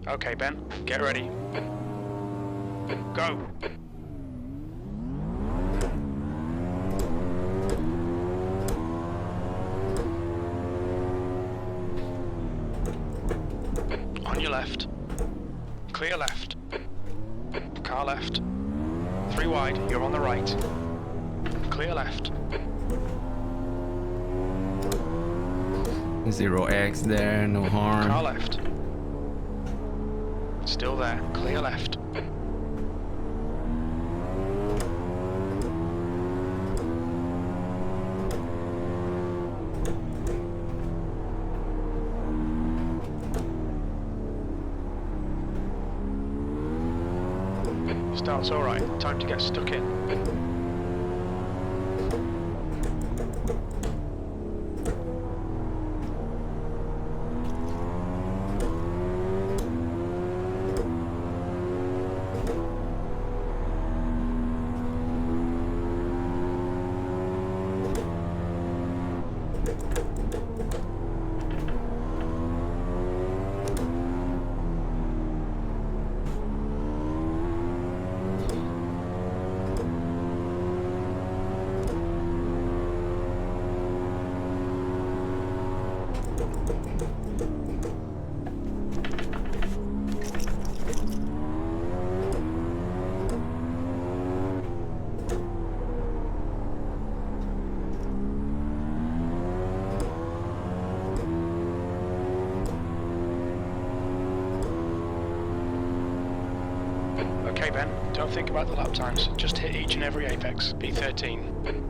Okay, Ben, get ready. Go! On your left. Clear left. Car left. 3 wide, you're on the right. Clear left. 0x there, no harm. Car left. Still there, clear left. Start's alright, time to get stuck in. Okay, Ben, don't think about the lap times. Just hit each and every apex. P13.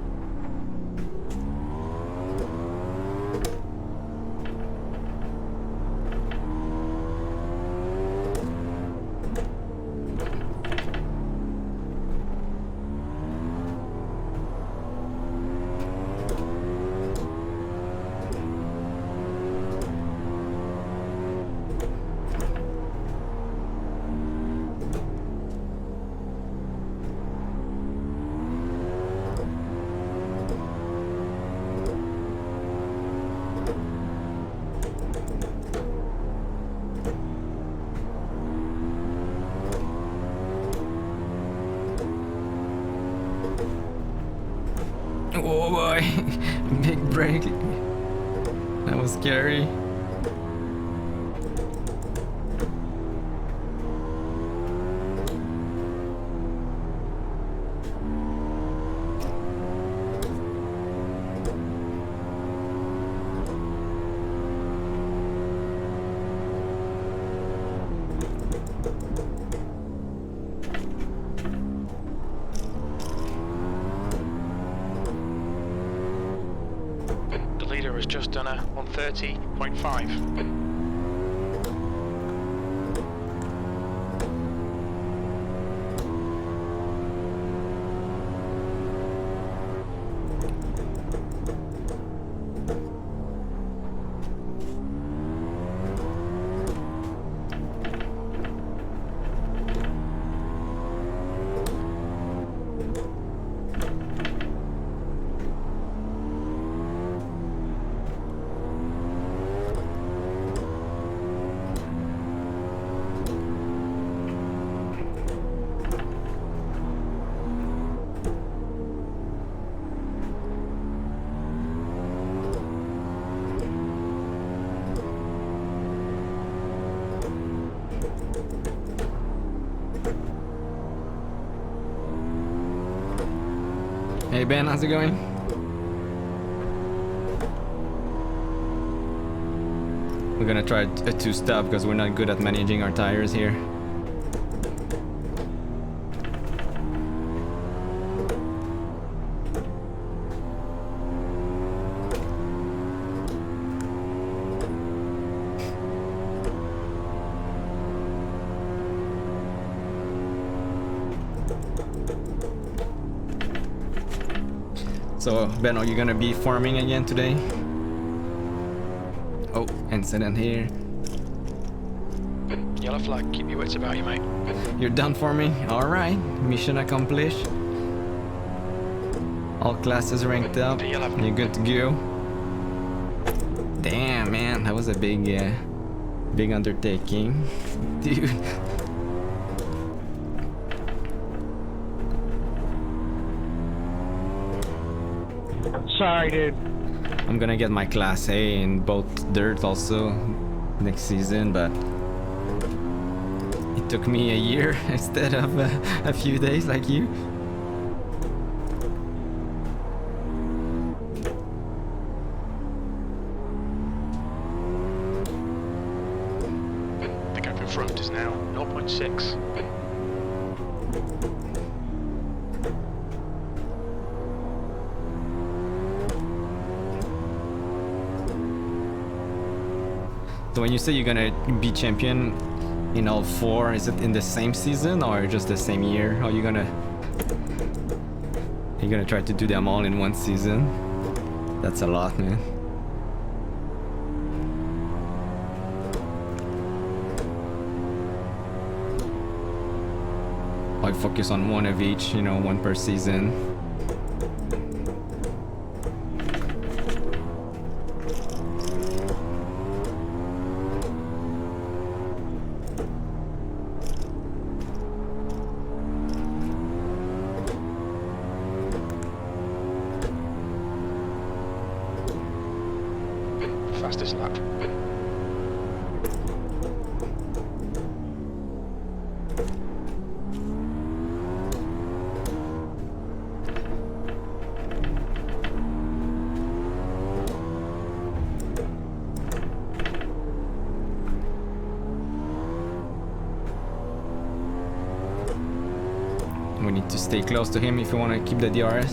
Oh boy, big break. That was scary. The leader has just done a 130.5. Hey Ben, how's it going? We're gonna try a two-stop because we're not good at managing our tires here. So Ben, are you gonna be farming again today? Oh, incident here. Yellow flag, keep your wits about you, mate. You're done farming? Alright, mission accomplished. All classes ranked up. You're good to go. Damn man, that was a big Big undertaking. Dude. Sorry, dude. I'm gonna get my class A in both dirt also next season, but it took me a year instead of a few days like you. The gap in front is now 0.6. So when you say you're gonna be champion in all four, is it in the same season or just the same year? Or you gonna try to do them all in one season? That's a lot, man. I focus on one of each, you know, one per season. Fastest lap. We need to stay close to him if you want to keep the DRS.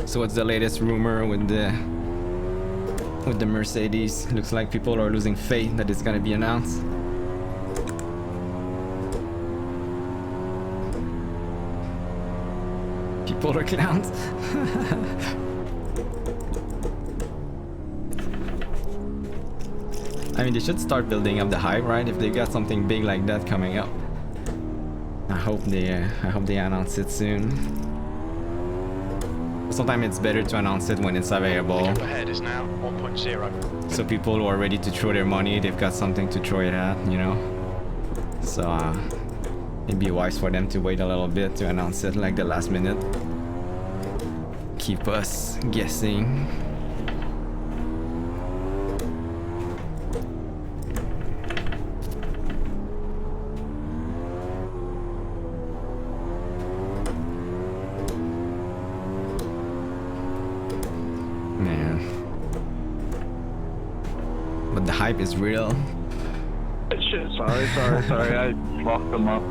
So what's the latest rumor with the Mercedes? Looks like people are losing faith that it's gonna be announced. People are clowns. I mean, they should start building up the hype, right? If they got something big like that coming up. I hope they announce it soon. Sometimes it's better to announce it when it's available. The gap ahead is now 1.0. So people who are ready to throw their money, they've got something to throw it at, you know? So it'd be wise for them to wait a little bit to announce it like the last minute. Keep us guessing. But the hype is real. Shit, sorry. I fucked them up.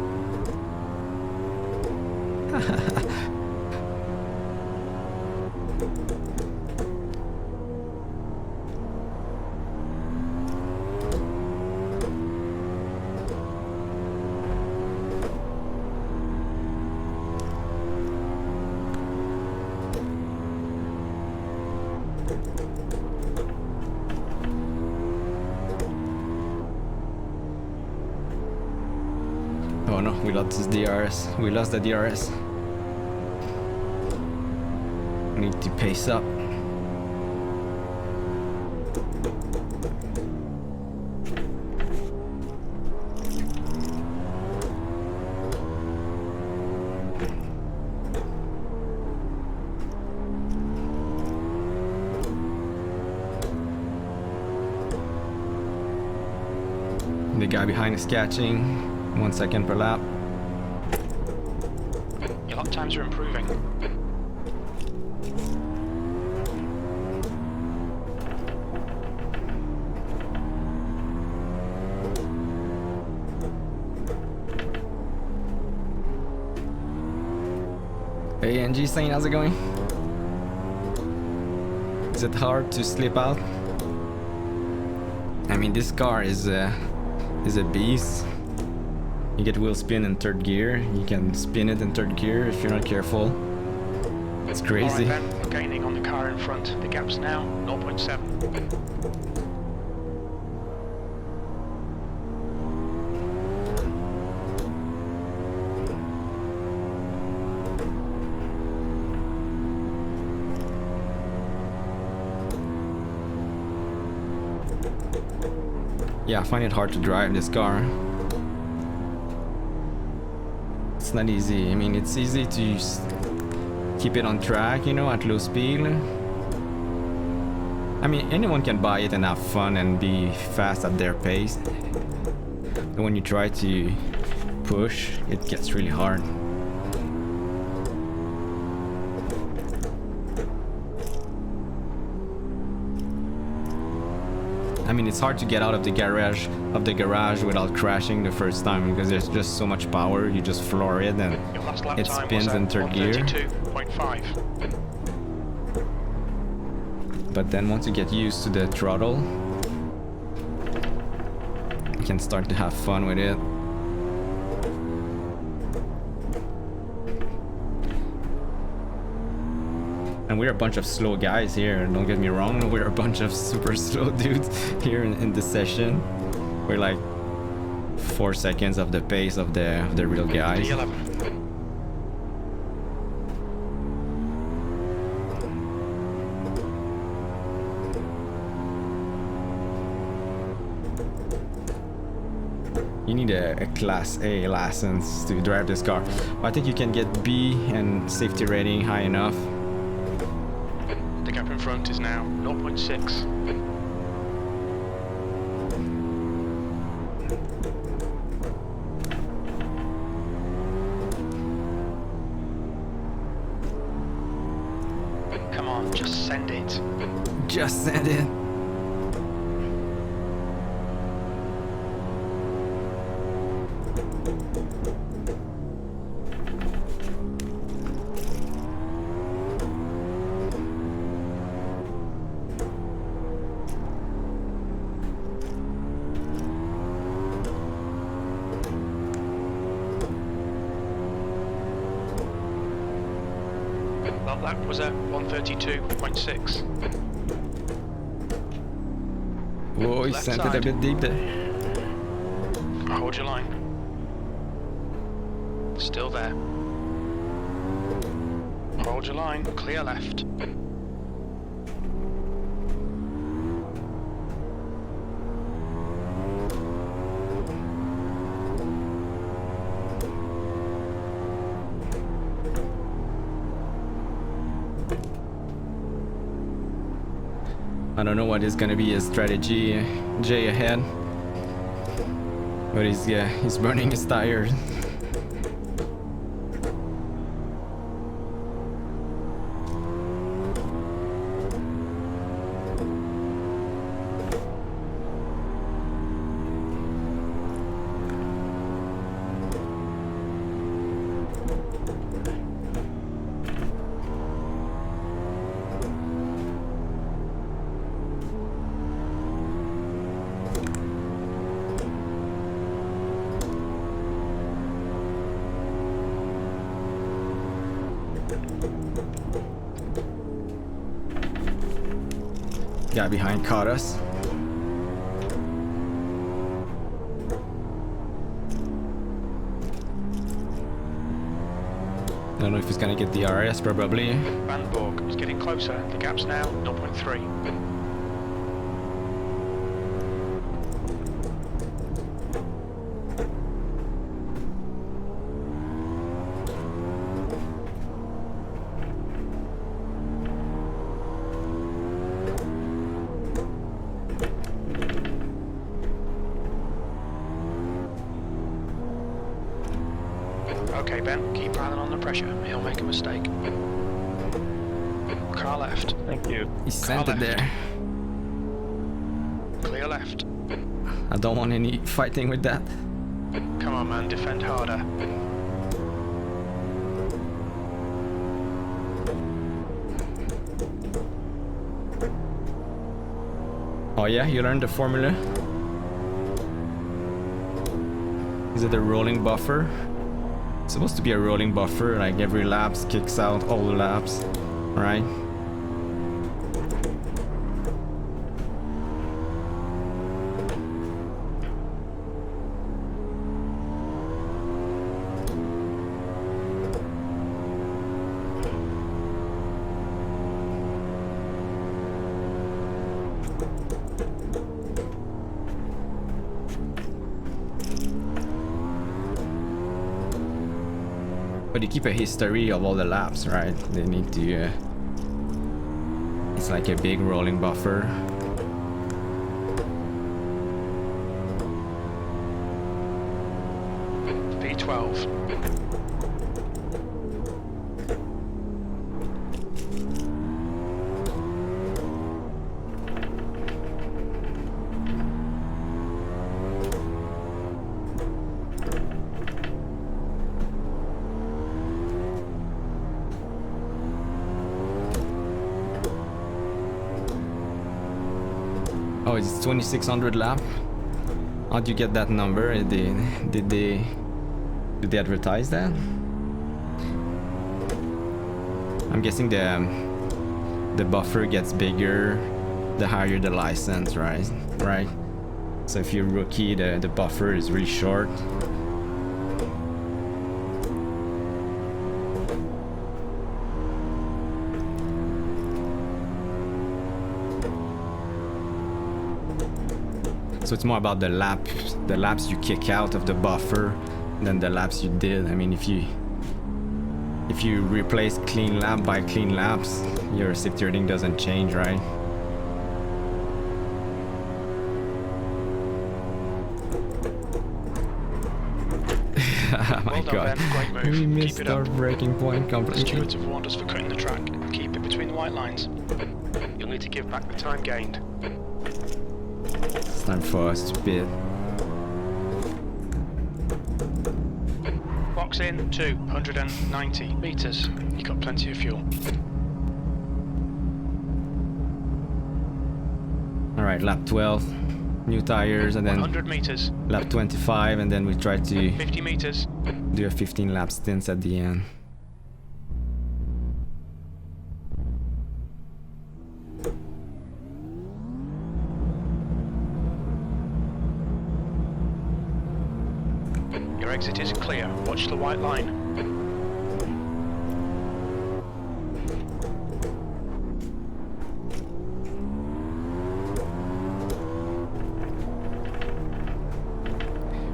Oh no, we lost the DRS. We lost the DRS. We need to pace up. The guy behind is catching. 1 second per lap. Your lap times are improving. Hey NG Saint, how's it going? Is it hard to slip out? I mean, this car is a beast. You get wheel spin in third gear. You can spin it in third gear if you're not careful. It's crazy. Alright Ben, we're gaining on the car in front. The gap's now 0.7. Yeah, I find it hard to drive this car. It's not easy. I mean, it's easy to keep it on track, you know, at low speed. I mean, anyone can buy it and have fun and be fast at their pace. But when you try to push, it gets really hard. I mean, it's hard to get out of the garage without crashing the first time because there's just so much power. You just floor it and Your last lap it time spins was in at third gear. 132.5. But then once you get used to the throttle, you can start to have fun with it. And we're a bunch of slow guys here, don't get me wrong, we're a bunch of super slow dudes here in this session. We're like 4 seconds of the pace of the real guys. D11. You need a Class A license to drive this car. I think you can get B and safety rating high enough. The gap in front is now 0.6. Come on, just send it. Just send it. Well, that was at 132.6. Whoa, he Left sent side. it a bit deep there. Hold your line. Still there. Hold your line. Clear left. I don't know what is gonna be his strategy, Jay, ahead. But he's burning his tires. Guy behind caught us. I don't know if he's gonna get the RS, probably. Van Borg is getting closer. The gap's now 0.3. Okay, Ben, keep piling on the pressure. He'll make a mistake. Car left. Thank you. He sent it left. there. Clear left. I don't want any fighting with that. Come on, man, defend harder. Oh yeah, you learned the formula? Is it a rolling buffer? It's supposed to be a rolling buffer, like every lap kicks out all the laps, right? But you keep a history of all the laps, right? They need to... it's like a big rolling buffer. V12. Oh, it's 2600 lap. How'd you get that number? Did they advertise that? I'm guessing the buffer gets bigger the higher the license, right? Right. So if you're rookie, the buffer is really short. So it's more about the laps you kick out of the buffer than the laps you did. I mean, if you replace clean lap by clean laps, your safety rating doesn't change, right? Oh my Well done, god, Ben. Great move. we Keep missed it our up. braking point The completely. stewards have warned us for cutting the track. Keep it between the white lines. You'll need to give back the time gained. It's time for us to pit. Box in 290 meters. You got plenty of fuel. Alright, lap 12, new tires, and then 100 meters. lap 25, and then we try to 50 meters. do a 15 lap stints at the end. Your exit is clear. Watch the white line.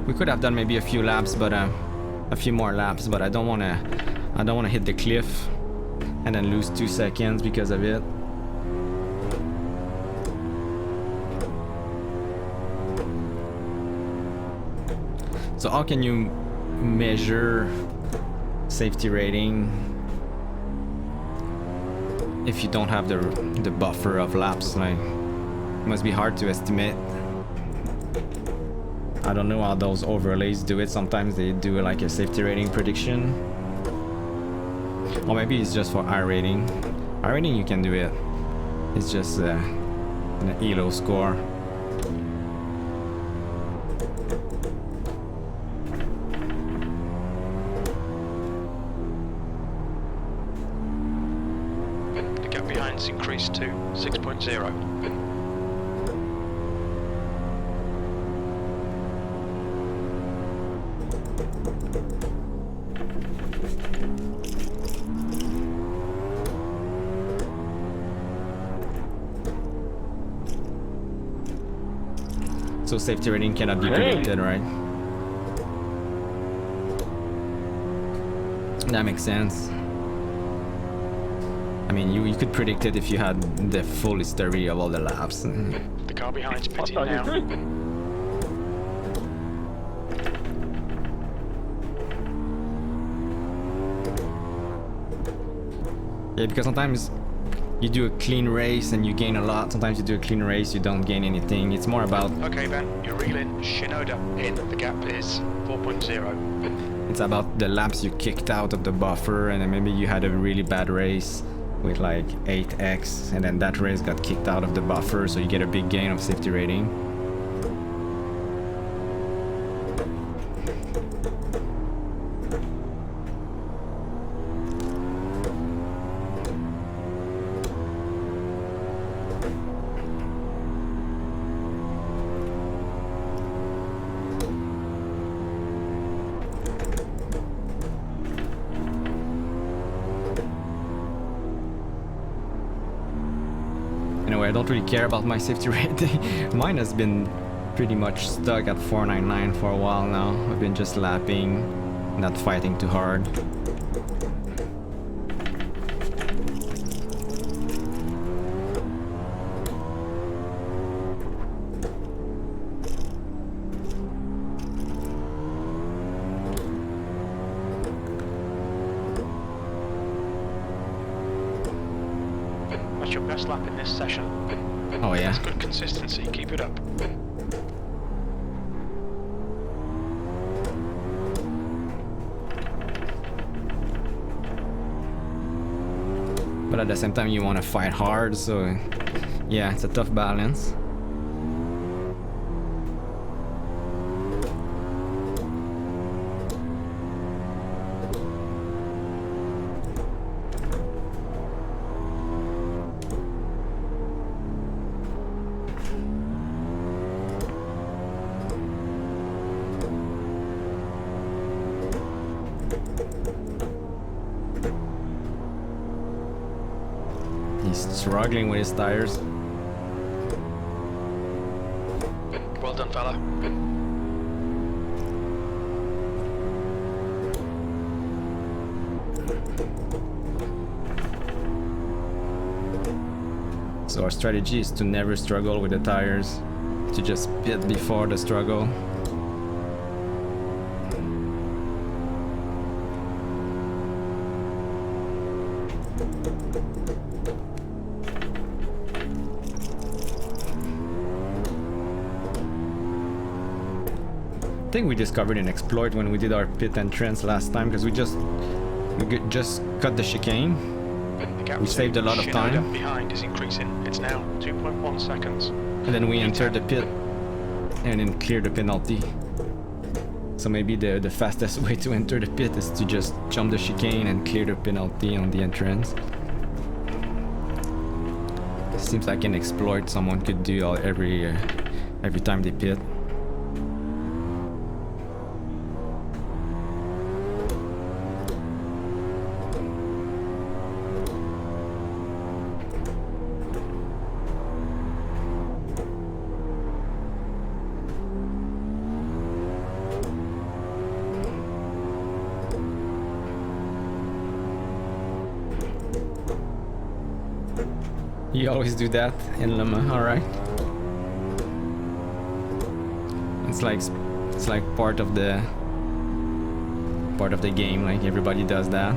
We could have done maybe a few laps, but a few more laps, but I don't wanna hit the cliff and then lose 2 seconds because of it. So how can you measure safety rating if you don't have the buffer of laps? Like, it must be hard to estimate. I don't know how those overlays do it. Sometimes they do like a safety rating prediction, or maybe it's just for iRating. iRating you can do it. It's just an ELO score. The gap behind's increased to 6.0. So safety rating cannot be predicted, right? That makes sense. I mean, you could predict it if you had the full history of all the laps. The car behind's pitting now. Yeah, because sometimes you do a clean race and you gain a lot. Sometimes you do a clean race, you don't gain anything. It's more about... Okay, Ben, you're reeling Shinoda in. The gap is 4.0. It's about the laps you kicked out of the buffer, and then maybe you had a really bad race with like 8x, and then that race got kicked out of the buffer, so you get a big gain of safety rating. don't really care about my safety rating. Mine has been pretty much stuck at 499 for a while now. I've been just lapping, not fighting too hard. That's your best lap in this session. Oh yeah. That's good consistency. Keep it up. But at the same time you want to fight hard, so yeah, it's a tough balance. He's struggling with his tires. Well done, fella. So our strategy is to never struggle with the tires, to just pit before the struggle. I think we discovered an exploit when we did our pit entrance last time, because we just cut the chicane. The gap We saved a lot of Shinoda time. behind is increasing. It's now 2.1 seconds. And then we entered the pit and then cleared the penalty. So maybe the fastest way to enter the pit is to just jump the chicane and clear the penalty on the entrance. Seems like an exploit someone could do every time they pit. You always do that in Le Mans, alright? It's like part of the game, like everybody does that.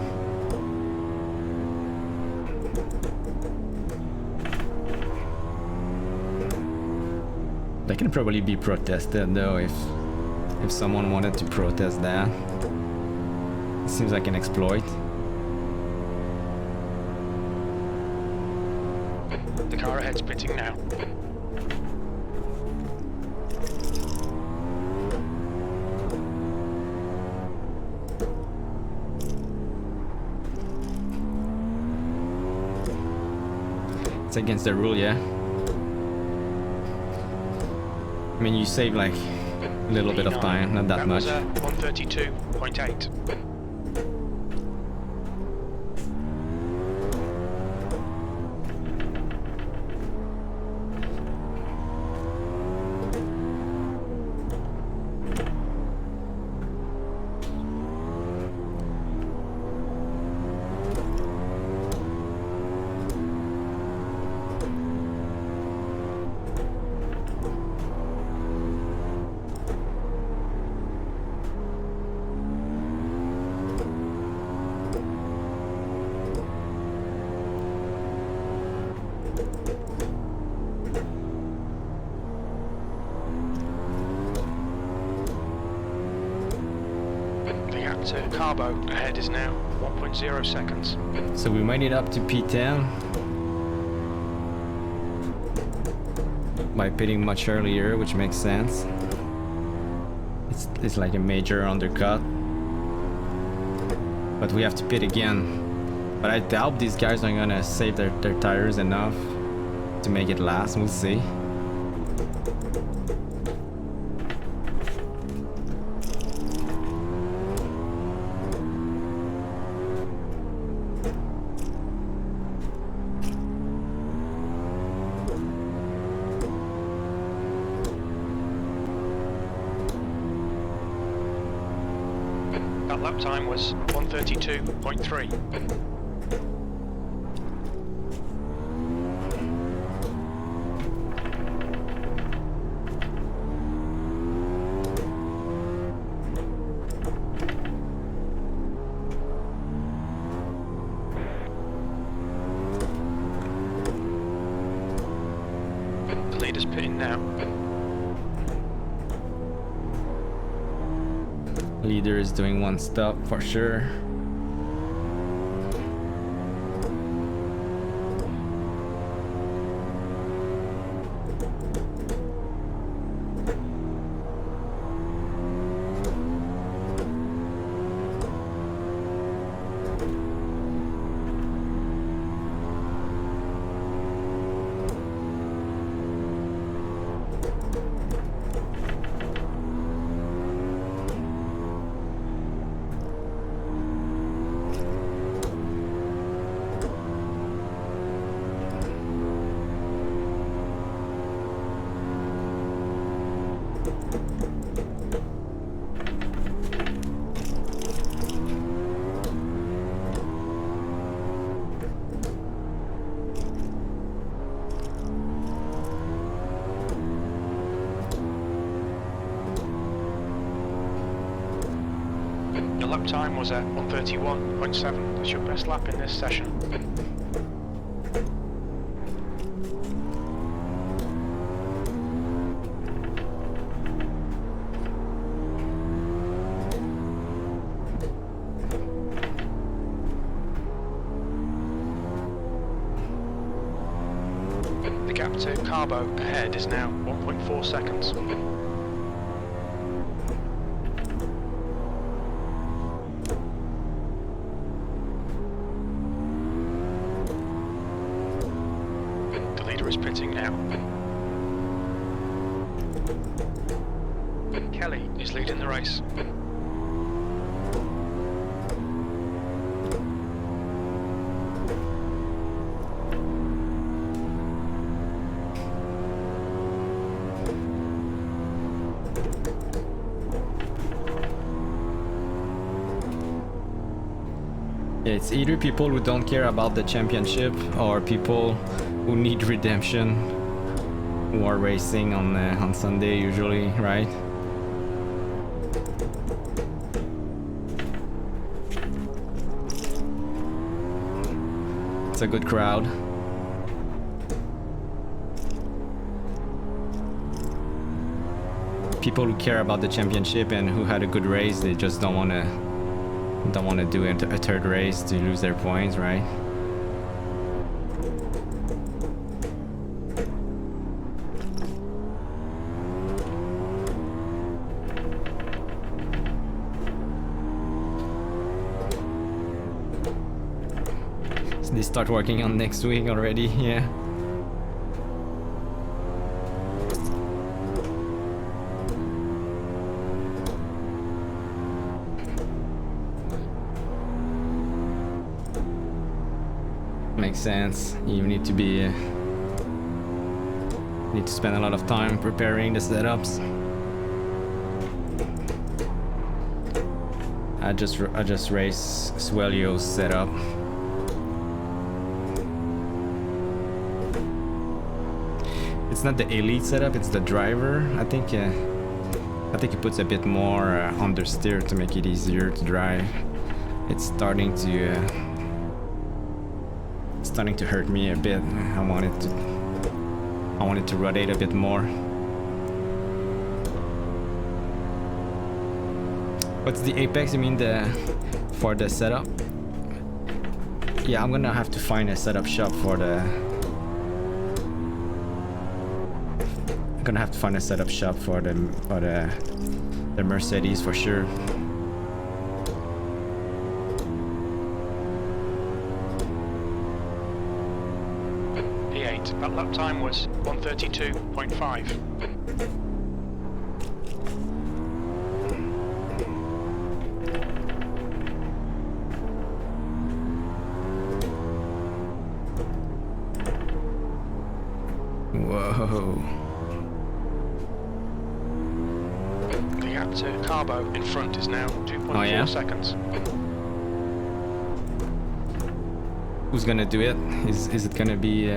That can probably be protested though if someone wanted to protest that. It seems like an exploit. The car ahead's pitting now. It's against the rule, yeah. I mean, you save like a little bit of time, not that much. Was 132.8. To Carbo ahead is now 1.0 seconds. So we made it up to P10 by pitting much earlier, which makes sense. It's like a major undercut, but we have to pit again. But I doubt these guys are gonna save their tires enough to make it last. We'll see. That lap time was 1:32.3. The leader's pitting now. Leader is doing one stop for sure. Your lap time was at 1:31.7. That's your best lap in this session. The gap to Carbo ahead is now 1.4 seconds. The leader is pitting now. Kelly is leading the race. It's either people who don't care about the championship or people who need redemption who are racing on Sunday usually, right? It's a good crowd. People who care about the championship and who had a good race, they just don't want to do a third race to lose their points, right? So they start working on next week already, yeah. Makes sense. You need to spend a lot of time preparing the setups. I just race Swelio's setup. It's not the elite setup, it's the driver. I think he puts a bit more understeer to make it easier to drive. It's starting to hurt me a bit. I wanted to rotate a bit more. What's the apex? You mean for the setup? Yeah, I'm gonna have to find a setup shop for the. I'm gonna have to find a setup shop for the Mercedes for sure. P8. That lap time was 1:32.5. Whoa. The gap to Carbo in front is now 2.4 Oh, yeah? seconds. Who's gonna do it? Is it gonna be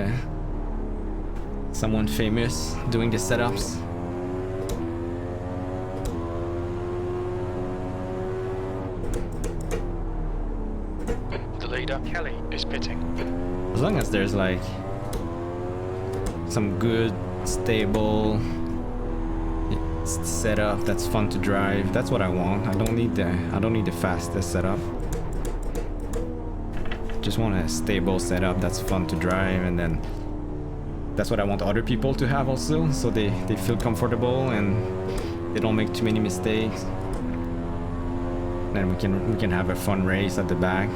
someone famous doing the setups? The leader, Kelly, is pitting. As long as there's like some good, stable setup that's fun to drive, that's what I want. I don't need the fastest setup. Just want a stable setup that's fun to drive, and then that's what I want other people to have also, so they feel comfortable and they don't make too many mistakes. Then we can have a fun race at the back.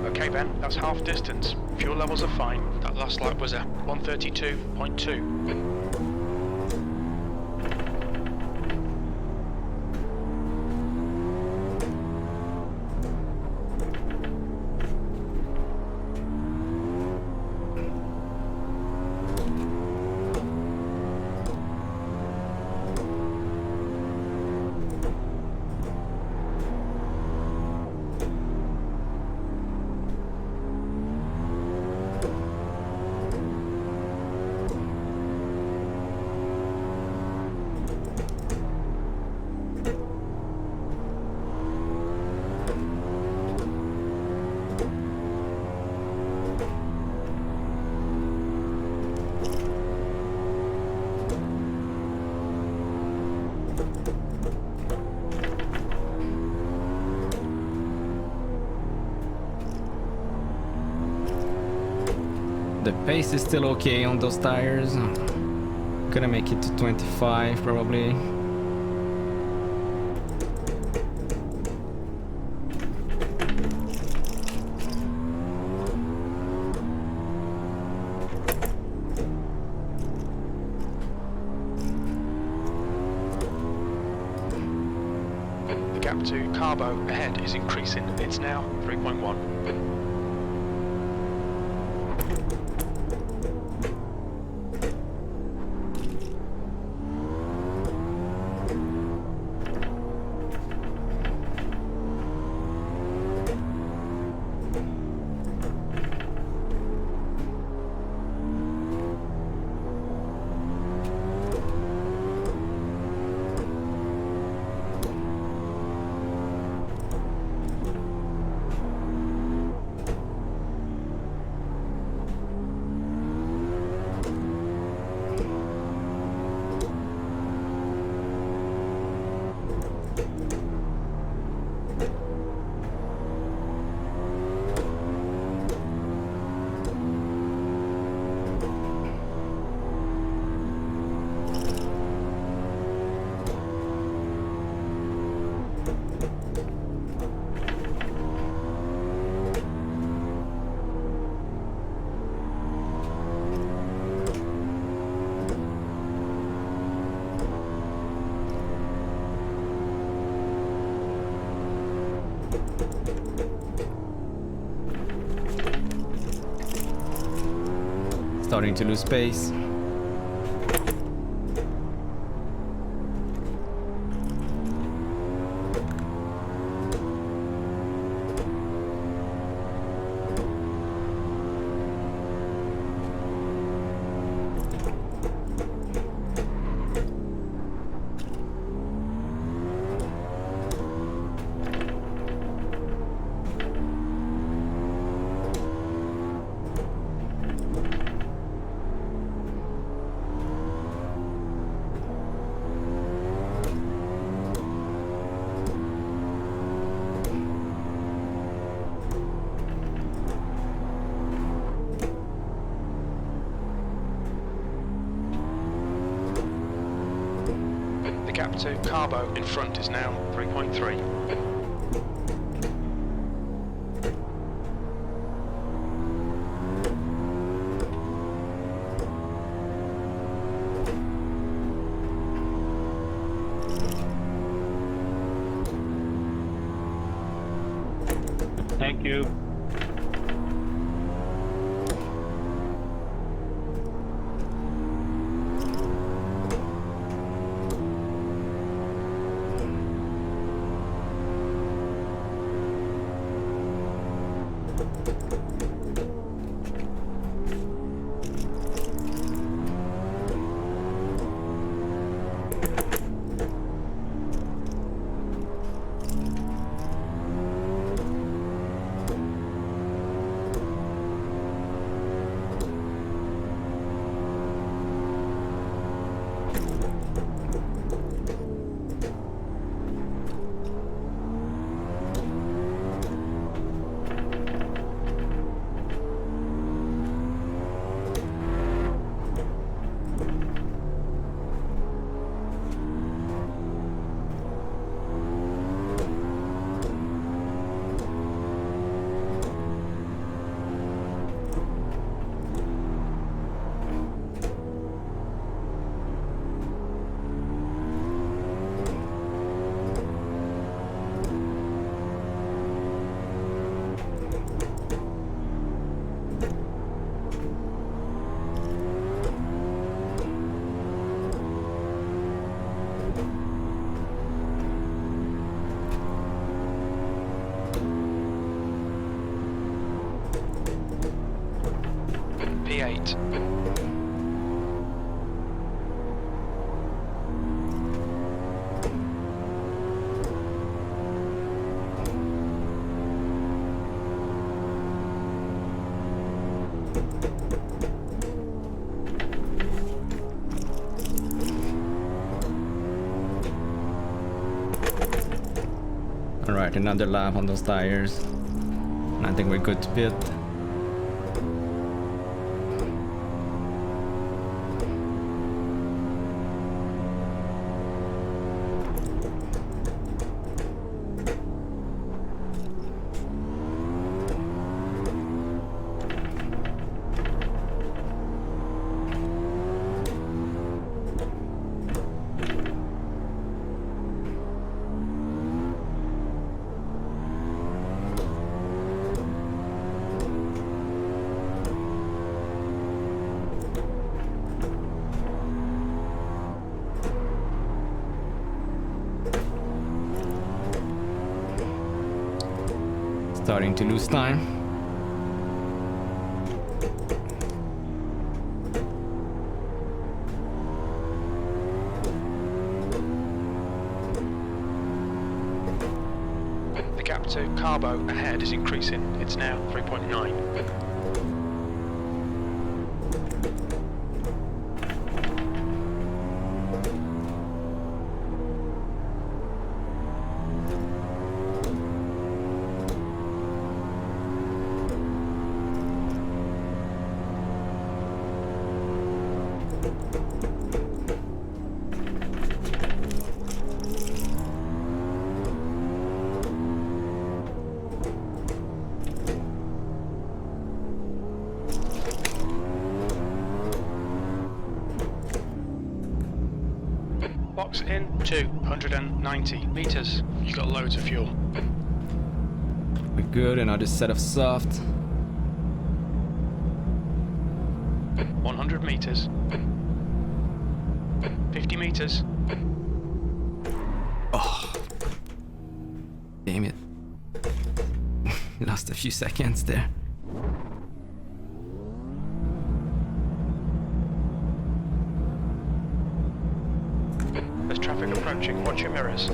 Okay, Ben, that's half distance. Fuel levels are fine. That last lap was a 132.2. The pace is still okay on those tires. Gonna make it to 25 probably. The gap to Carbo ahead is increasing. It's now 3.1. Starting to lose pace. The gap to Carbo in front is now 3.3. you. P8. Alright, another lap on those tires. And I think we're good to pit. Starting to lose time. The gap to Carbo ahead is increasing. It's now 3.9. Box in 290 meters. You got loads of fuel. We're good, another set of soft. 100 meters. 50 meters. Oh. Damn it. Lost a few seconds there. There's traffic approaching. Watch your mirrors.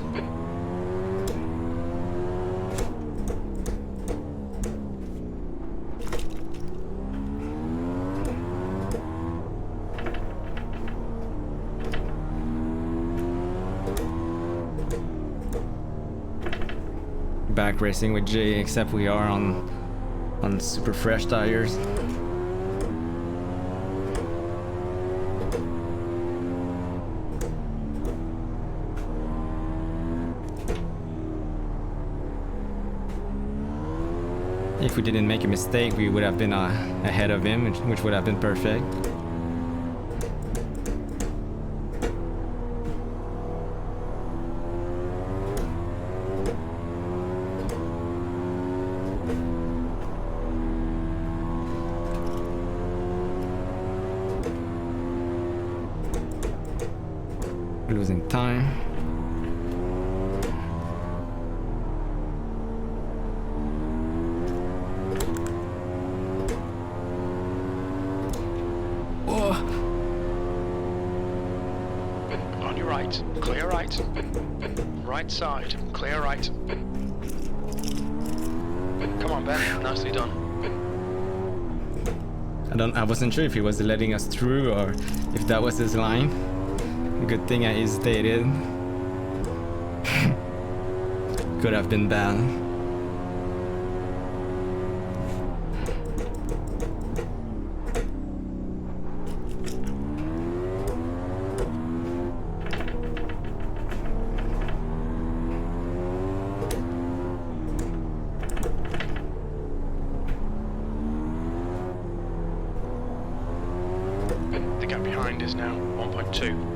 Back racing with Jay, except we are on super fresh tires. If we didn't make a mistake, we would have been ahead of him, which would have been perfect. Losing time. Oh. On your right, clear right. Right side, clear right. Come on, Ben, nicely done. I wasn't sure if he was letting us through or if that was his line. Good thing I hesitated. Could have been bad. The gap behind is now 1.2.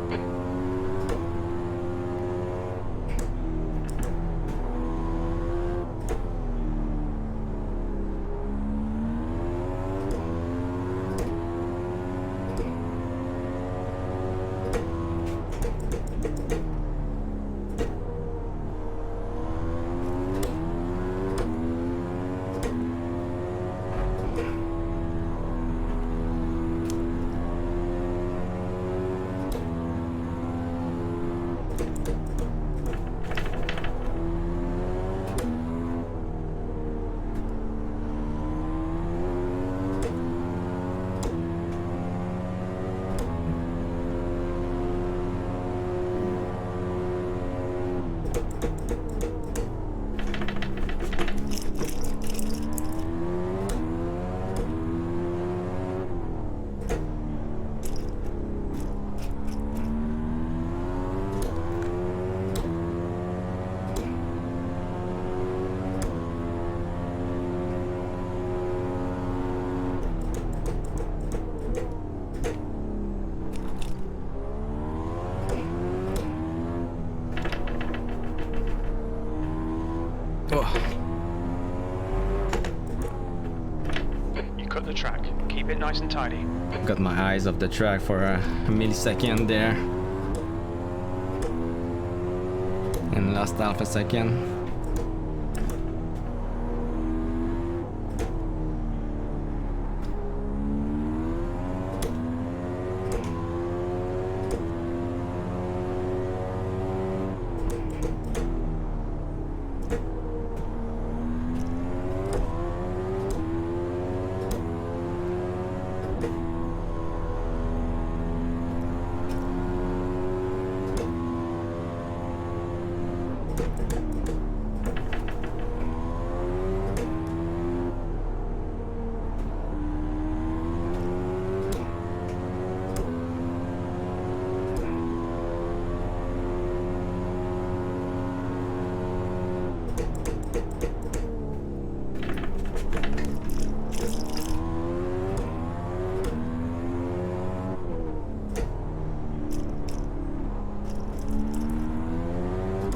You cut the track. Keep it nice and tidy. Got my eyes off the track for a millisecond there. And lost half a second.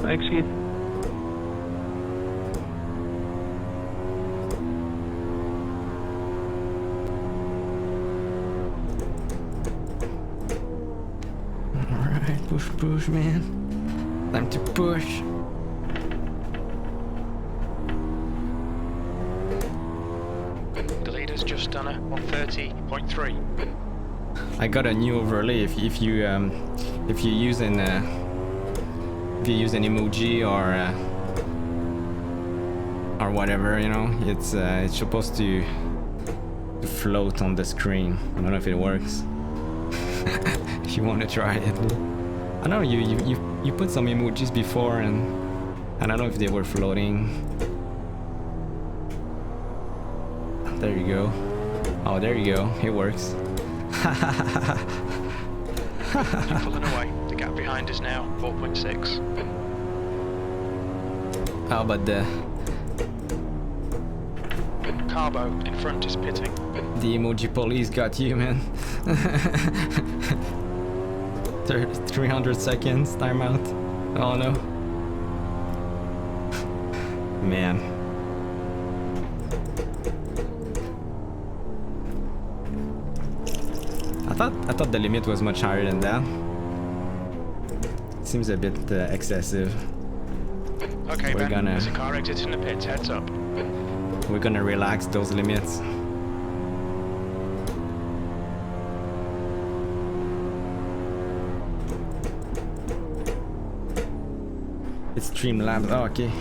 Thanks, Keith. Alright, push, man. Time to push. The leader's just done a 130.3. I got a new overlay. If you use an emoji or whatever, you know, it's supposed to float on the screen. I don't know if it works. If you want to try it, I don't know. You put some emojis before, and I don't know if they were floating. There you go. Oh, there you go. It works. You're pulling away. The gap behind is now 4.6. How about the Carbo in front is pitting. emoji police got you, man? 300 seconds timeout. Oh no. Man. I thought the limit was much higher than that. Seems a bit excessive. Okay, We're Ben, gonna- there's a car exiting the pits, heads up. We're gonna relax those limits. It's Streamlabs. Oh, okay.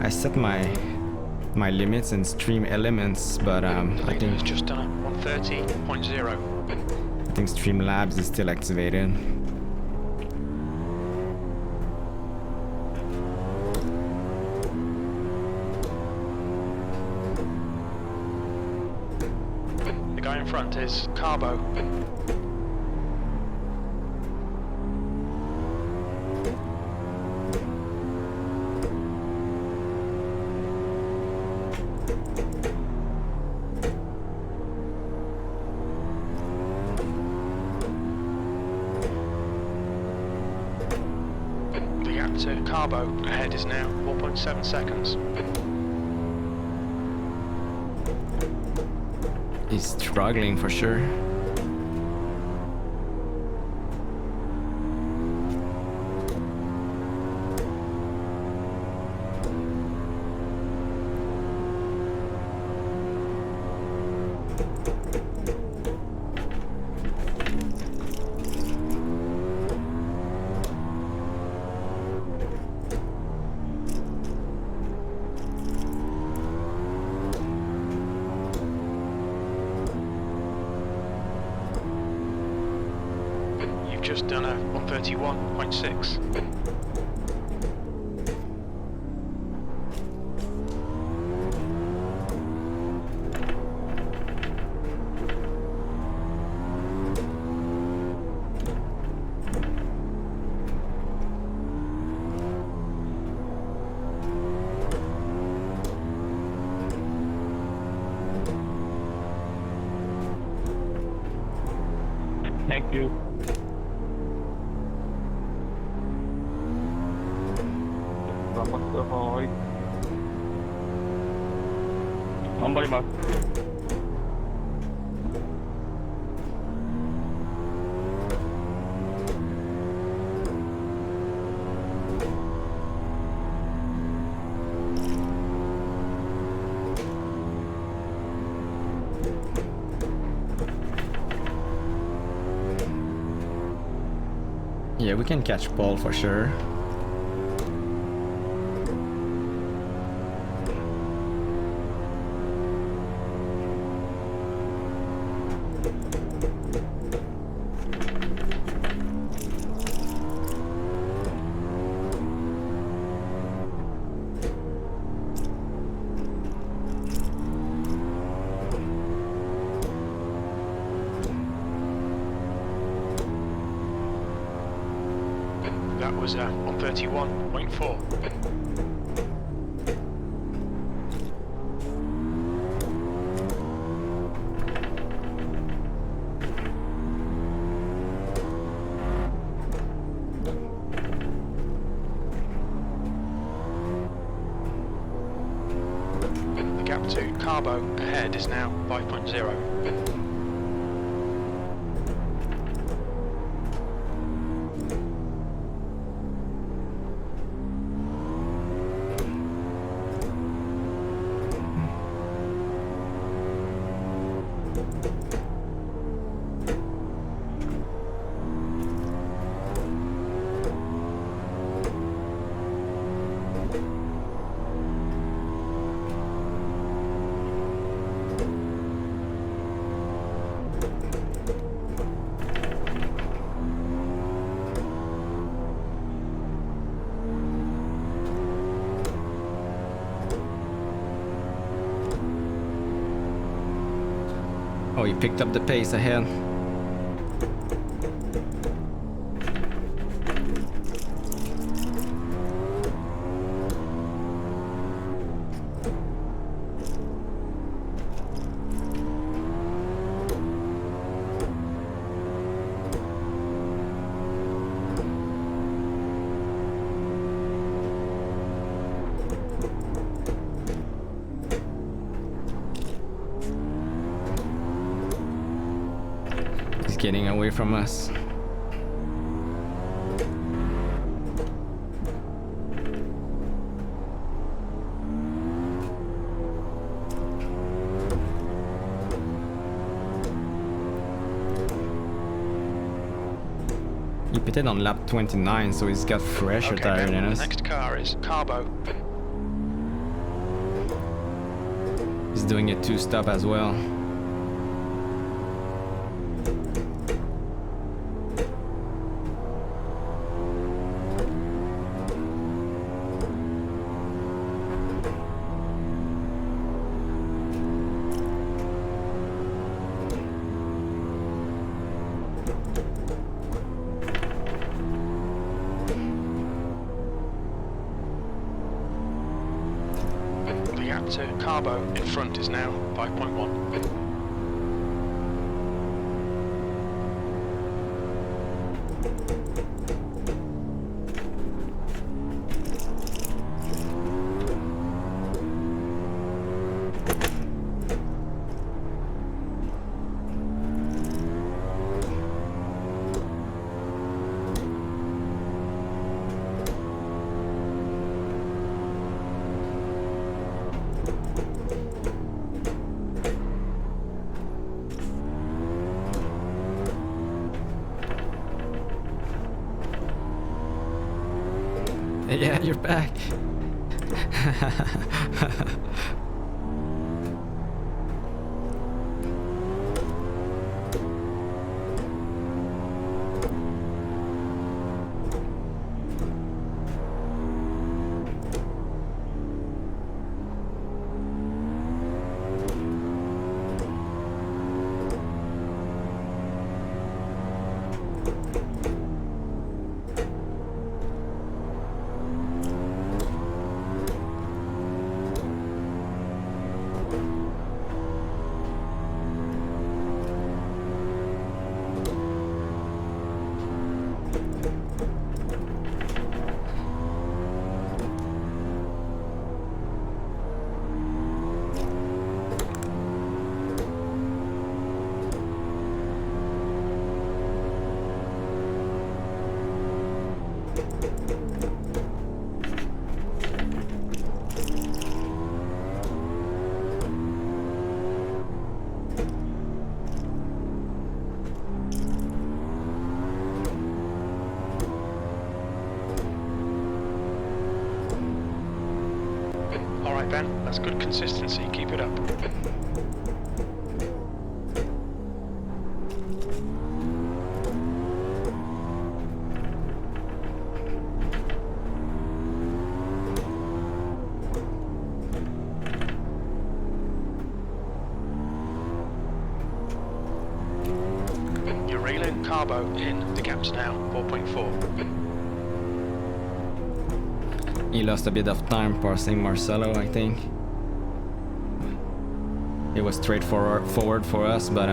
I set my limits in Stream Elements, but I It's think just done a 130.0. Streamlabs is still activated. The guy in front is Carbo. The gap to Carbo ahead is now 4.7 seconds. He's struggling for sure. You've just done a 131.6. Thank you. Namaste. 頑張ります。Yeah, we can catch Paul for sure. That was a 131.4. The gap to Carbo ahead is now 5.0. Oh, he picked up the pace ahead. He's getting away from us. He pitted on lap 29, so he's got fresher Okay, tire Ben, than the us. next car is Carbo. He's doing a 2-stop as well. The gap to Carbo in front is now 5.1. Yeah, you're back. Alright Ben, that's good consistency, keep it up. You're reeling Carbo in, the gap's now 4.4. He lost a bit of time passing Marcelo, I think. It was straightforward for us, but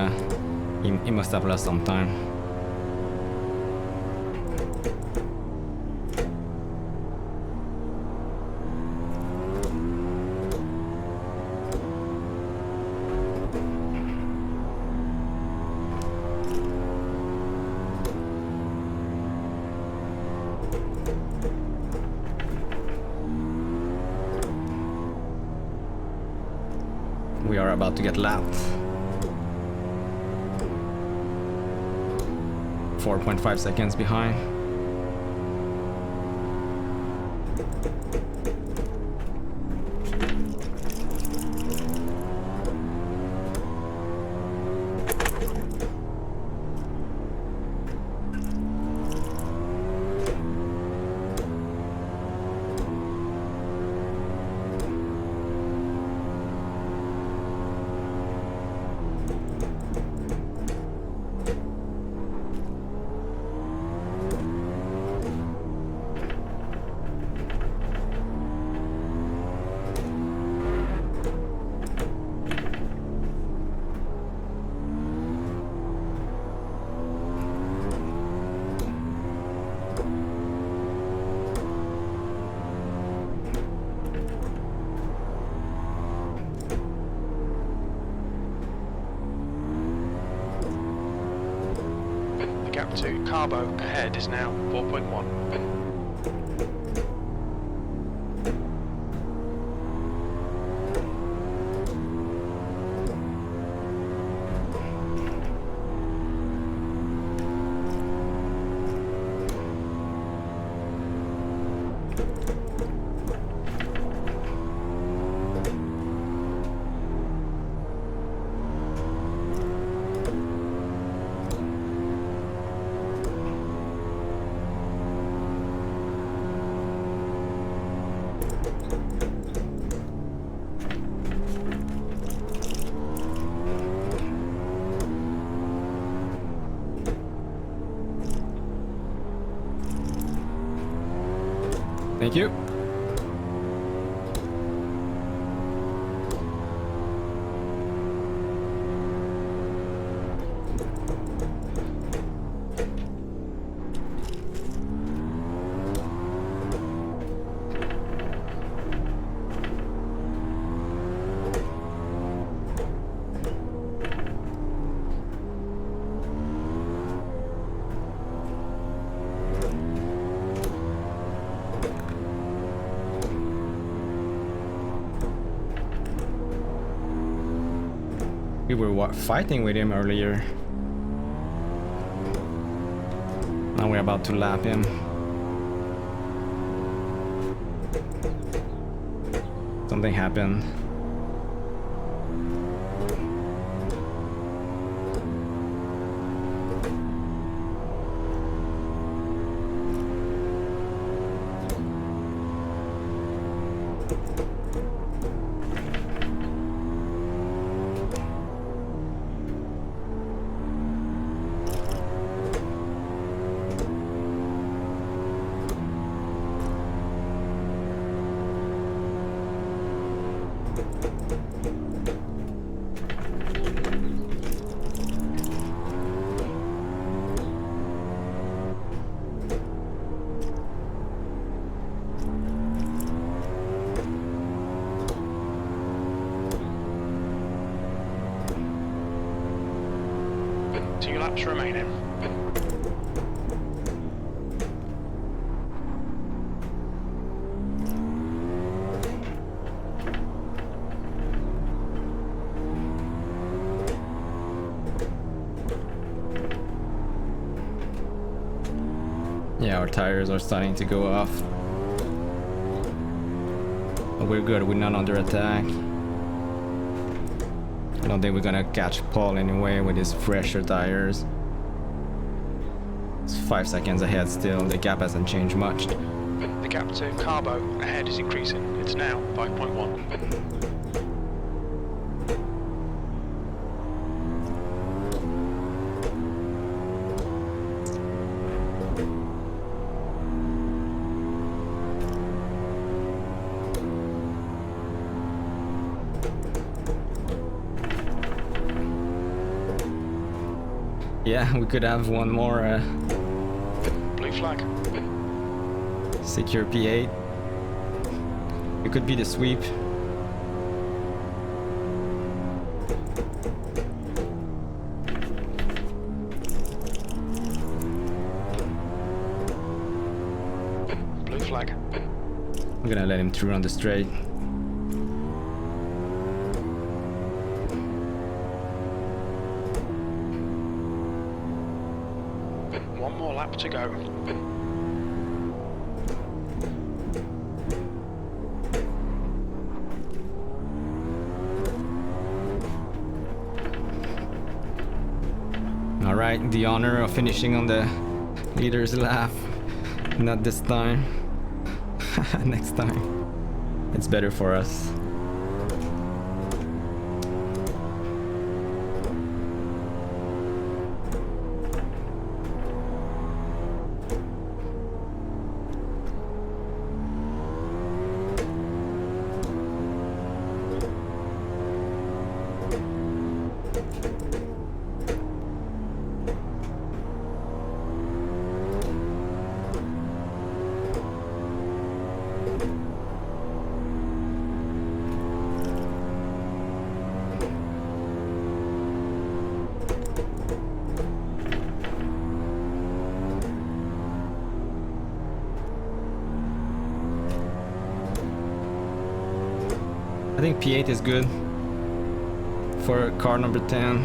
he must have lost some time. We are about to get lapped. 4.5 seconds behind. The gap to Carbo ahead is now 4.1. Thank you. We were fighting with him earlier. Now we're about to lap him. Something happened. Two laps remaining. Yeah, our tires are starting to go off. But we're good, we're not under attack. I don't think we're gonna catch Paul anyway with his fresher tires. It's 5 seconds ahead still, the gap hasn't changed much. The gap to Carbo ahead is increasing. It's now 5.1. Yeah, we could have one more Blue flag. secure P8. It could be the sweep. Blue flag. I'm gonna let him through on the straight. One more lap to go. All right, the honor of finishing on the leader's lap. Not this time. Next time. It's better for us. I think P8 is good for car number 10.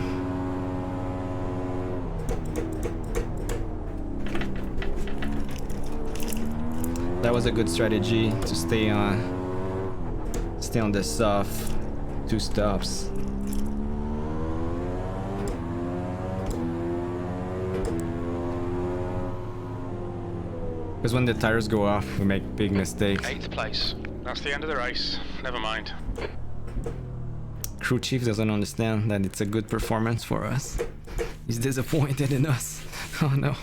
That was a good strategy to stay on the soft 2 stops. Because when the tires go off, we make big mistakes. 8th place. That's the end of the race. Never mind. Crew chief doesn't understand that it's a good performance for us. He's disappointed in us. Oh no.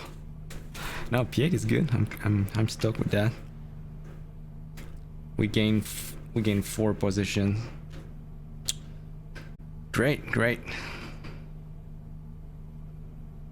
No, P8 is good. I'm stuck with that. We gain 4 positions. Great.